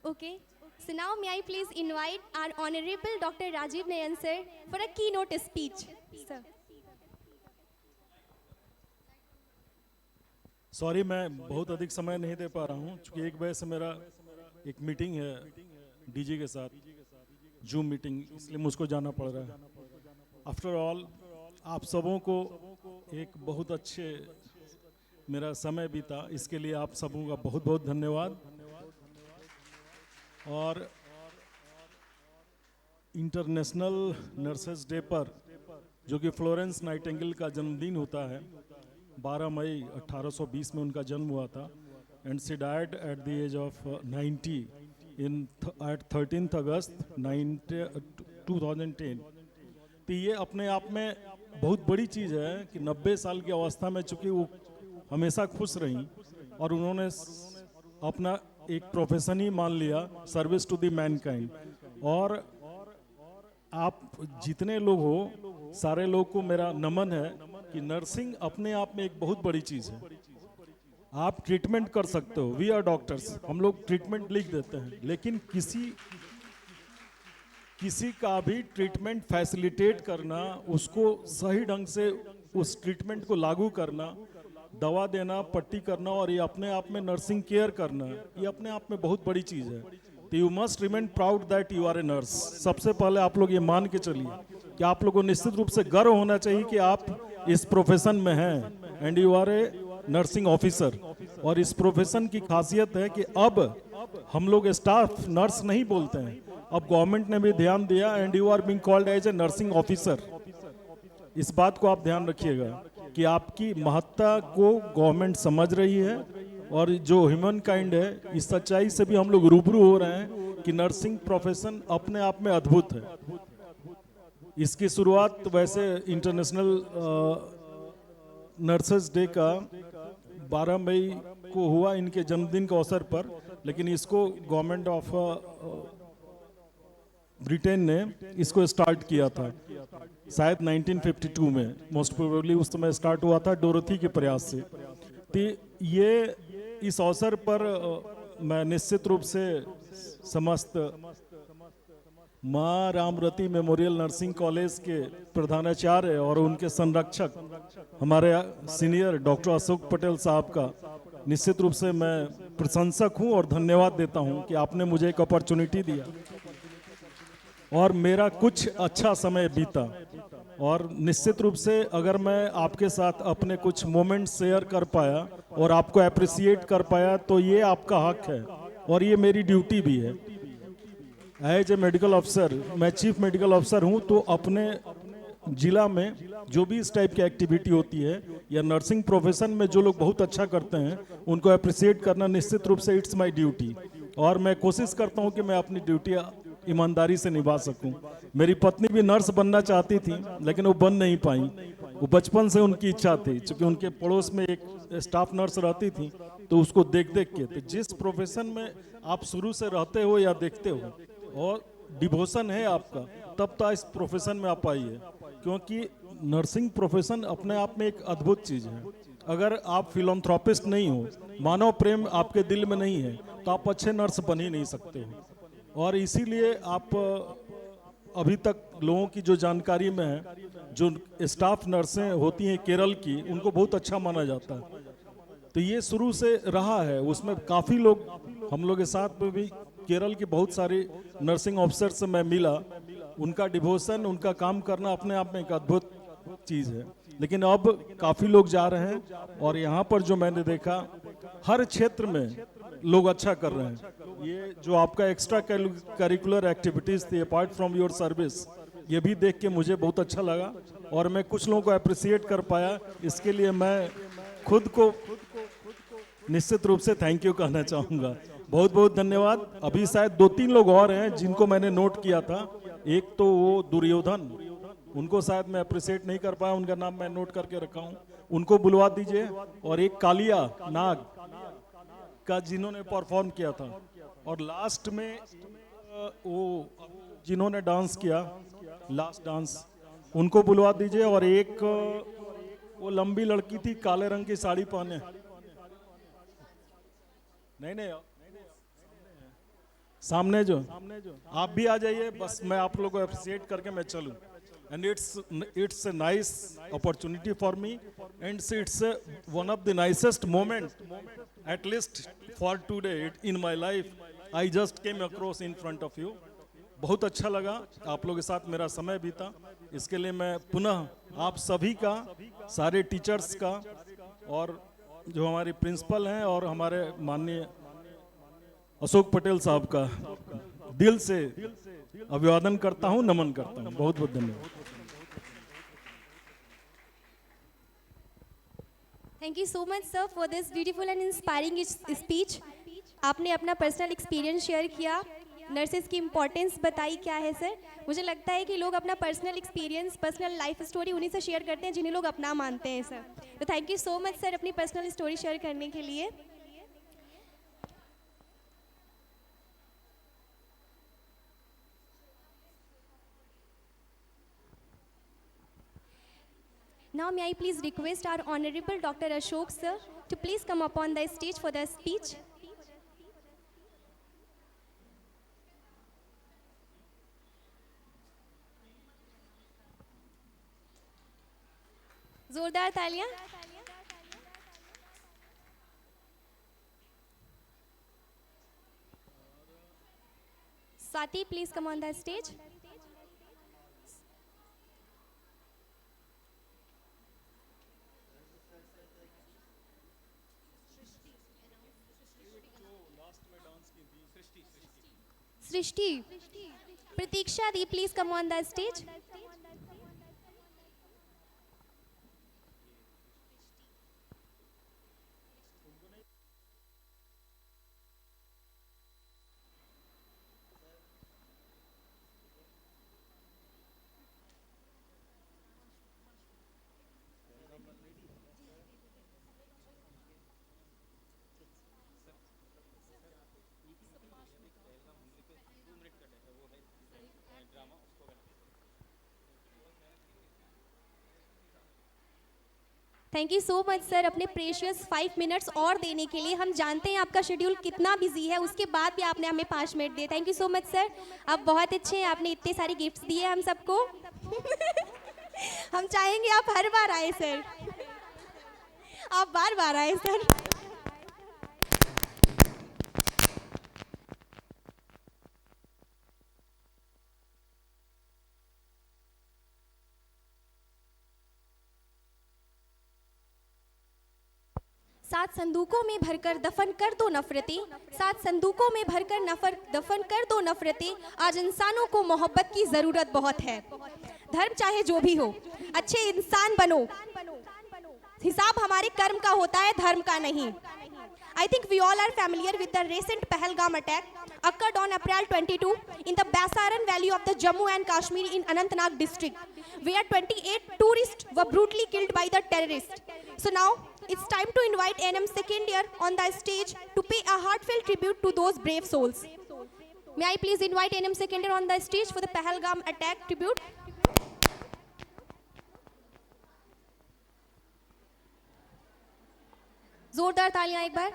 Okay. So now may I please invite our Honorable Dr. Rajiv Nayan sir for a keynote speech. Sir. Sorry, मैं बहुत अधिक समय नहीं दे पा रहा हूँ क्योंकि 1 बजे से मेरा एक मीटिंग है डीजी के साथ, जूम मीटिंग, इसलिए मुझको जाना पड़ रहा है। आफ्टर ऑल आप सबों को एक बहुत अच्छे मेरा समय बीता, इसके लिए आप सबों का बहुत बहुत धन्यवाद। और इंटरनेशनल नर्सेस डे पर, जो कि फ्लोरेंस नाइटिंगेल का जन्मदिन होता है, 12 मई 1820 में उनका जन्म हुआ था, and she died at the age of 90 at 13 August 2010। तो ये अपने आप में बहुत बड़ी चीज़ है कि 90 साल की अवस्था में, चूँकि वो हमेशा खुश रहीं और उन्होंने अपना एक प्रोफेशन ही मान लिया, सर्विस टू द मैनकाइंड। और आप जितने लोग हो, सारे लोग को मेरा नमन है कि नर्सिंग अपने आप में एक बहुत बड़ी चीज़ है। आप ट्रीटमेंट कर सकते हो, वी आर डॉक्टर्स, हम लोग ट्रीटमेंट लिख देते हैं, लेकिन किसी का भी ट्रीटमेंट फैसिलिटेट करना, उसको सही ढंग से उस ट्रीटमेंट को लागू करना, दवा देना, पट्टी करना, और ये अपने आप में नर्सिंग केयर करना, ये अपने आप में बहुत बड़ी चीज़ है। तो you must remain proud that you are a nurse. सबसे पहले आप लोग ये मान के चलिए कि आप लोगों को निश्चित रूप से गर्व होना चाहिए कि आप इस प्रोफेशन में हैं, and you are a nursing officer. और इस प्रोफेशन की खासियत है कि अब हम लोग स्टाफ नर्स नहीं बोलते हैं, अब गवर्नमेंट ने भी ध्यान दिया, and you are being called as a nursing officer. इस बात को आप ध्यान रखिएगा कि आपकी महत्ता को गवर्नमेंट समझ रही है, और जो ह्यूमन काइंड है, इस सच्चाई से भी हम लोग रूबरू हो रहे हैं कि नर्सिंग प्रोफेशन अपने आप में अद्भुत है। इसकी शुरुआत वैसे इंटरनेशनल नर्सेस डे का 12 मई को हुआ, इनके जन्मदिन के अवसर पर, लेकिन इसको गवर्नमेंट ऑफ ब्रिटेन ने इसको स्टार्ट किया था शायद 1952 में, मोस्ट प्रोबेबली उस समय स्टार्ट हुआ था डोरोथी के प्रयास से। तो ये इस अवसर पर मैं निश्चित रूप से समस्त माँ रामरती मेमोरियल नर्सिंग कॉलेज के प्रधानाचार्य और उनके संरक्षक हमारे सीनियर डॉक्टर अशोक पटेल साहब का निश्चित रूप से मैं प्रशंसक हूं और धन्यवाद देता हूं कि आपने मुझे एक अपॉर्चुनिटी दिया और मेरा कुछ अच्छा समय बीता। और निश्चित रूप से अगर मैं आपके साथ अपने कुछ मोमेंट शेयर कर पाया और आपको अप्रिसिएट कर पाया, तो ये आपका हक है और ये मेरी ड्यूटी भी है। एज ए मेडिकल अफसर, मैं चीफ मेडिकल अफसर हूँ, तो अपने जिला में जो भी इस टाइप की एक्टिविटी होती है या नर्सिंग प्रोफेशन में जो लोग बहुत अच्छा करते हैं, उनको अप्रिसिएट करना निश्चित रूप से इट्स माय ड्यूटी। और मैं कोशिश करता हूँ कि मैं अपनी ड्यूटी ईमानदारी से निभा सकूं। मेरी पत्नी भी नर्स बनना चाहती थी, लेकिन वो बन नहीं पाई। वो बचपन से उनकी इच्छा थी, क्योंकि उनके पड़ोस में एक स्टाफ नर्स रहती थी, तो उसको देख देख के। तो जिस प्रोफेशन में आप शुरू से रहते हो या देखते हो और डिवोशन है आपका, तब तो इस प्रोफेशन में आप आइए, क्योंकि नर्सिंग प्रोफेशन अपने आप में एक अद्भुत चीज़ है। अगर आप फिलॉन्थ्रोपिस्ट नहीं हो, मानव प्रेम आपके दिल में नहीं है, तो आप अच्छे नर्स बन ही नहीं सकते हो। और इसीलिए आप अभी तक लोगों की जो जानकारी में है, जो स्टाफ नर्सें होती हैं केरल की, उनको बहुत अच्छा माना जाता है। तो ये शुरू से रहा है, उसमें काफ़ी लोग हम लोग के साथ में भी केरल की बहुत सारी नर्सिंग ऑफिसर से मैं मिला। उनका डिवोशन, उनका काम करना अपने आप में एक अद्भुत चीज़ है। लेकिन अब काफ़ी लोग जा रहे हैं, और यहाँ पर जो मैंने देखा, हर क्षेत्र में लोग अच्छा कर रहे हैं। ये जो आपका एक्स्ट्रा करिकुलर एक्टिविटीज़ थी अपार्ट फ्रॉम योर सर्विस, ये भी देख के मुझे बहुत अच्छा लगा और मैं कुछ लोगों को अप्रिसिएट कर पाया। इसके लिए मैं खुद को निश्चित रूप से थैंक यू कहना चाहूँगा। बहुत बहुत धन्यवाद। अभी शायद 2-3 लोग और हैं जिनको मैंने नोट किया था। एक तो वो दुर्योधन, उनको शायद मैं अप्रिसिएट नहीं कर पाया, उनका नाम मैं नोट करके रखा हूँ, उनको बुलवा दीजिए। और एक कालिया नाग का जिन्होंने परफॉर्म किया था, और लास्ट में वो जिन्होंने डांस किया, लास्ट डांस, उनको बुलवा दीजिए। और एक वो लंबी लड़की थी काले रंग की साड़ी पहने, नहीं सामने जो आप भी आ जाइए, बस मैं आप लोगों को अप्रिशिएट करके मैं चलूं। And it's a nice opportunity for me, and it's one of the nicest moment, at least for today in my life. I just came across in front of you. बहुत अच्छा लगा आप लोगों के साथ मेरा समय बीता। इसके लिए मैं पुनः आप सभी का, सारे टीचर्स का, और जो हमारे प्रिंसिपल हैं और हमारे माननीय अशोक पटेल साहब का दिल से अभिवादन करता हूं, नमन करता हूं। बहुत बहुत धन्यवाद। Thank you so much sir for this beautiful and inspiring speech. आपने अपना पर्सनल एक्सपीरियंस शेयर किया, नर्सेज की इम्पोर्टेंस बताई क्या है सर। मुझे लगता है कि लोग अपना personal experience, personal life story उन्हीं से शेयर करते हैं जिन्हें लोग अपना मानते हैं सर। तो thank you so much sir अपनी पर्सनल स्टोरी शेयर करने के लिए। Now may I please request our Honorable Dr. Ashok sir to please come upon the stage for the speech. जोरदार तालियां। Swati, please come on the stage. Srishti, Pratiksha the, please come on the stage. Thank you so much sir अपने precious 5 minutes और देने के लिए। हम जानते हैं आपका शेड्यूल कितना बिजी है, उसके बाद भी आपने हमें 5 मिनट दिए। Thank you so much sir, आप बहुत अच्छे हैं, आपने इतने सारी गिफ्ट्स दिए हम सबको। हम चाहेंगे आप हर बार आए सर, आप बार बार आए सर। सात संदूकों में भरकर दफन कर दो नफरतें, सात संदूकों में भरकर दफन कर दो नफरतें। आज इंसानों को मोहब्बत की जरूरत बहुत है। धर्म चाहे जो भी हो, अच्छे इंसान बनो। हिसाब हमारे कर्म का होता है, धर्म का नहीं। I think we all are familiar with the recent Pahalgam attack occurred on April 22 in the Basaran Valley of the Jammu and Kashmir in Anantnag district, where 28 tourists were brutally killed by the terrorists. So now it's time to invite NM second year on the stage to pay a heartfelt tribute to those brave souls. May I please invite NM second year on the stage for the Pahalgam attack tribute. जोरदार तालियां एक बार।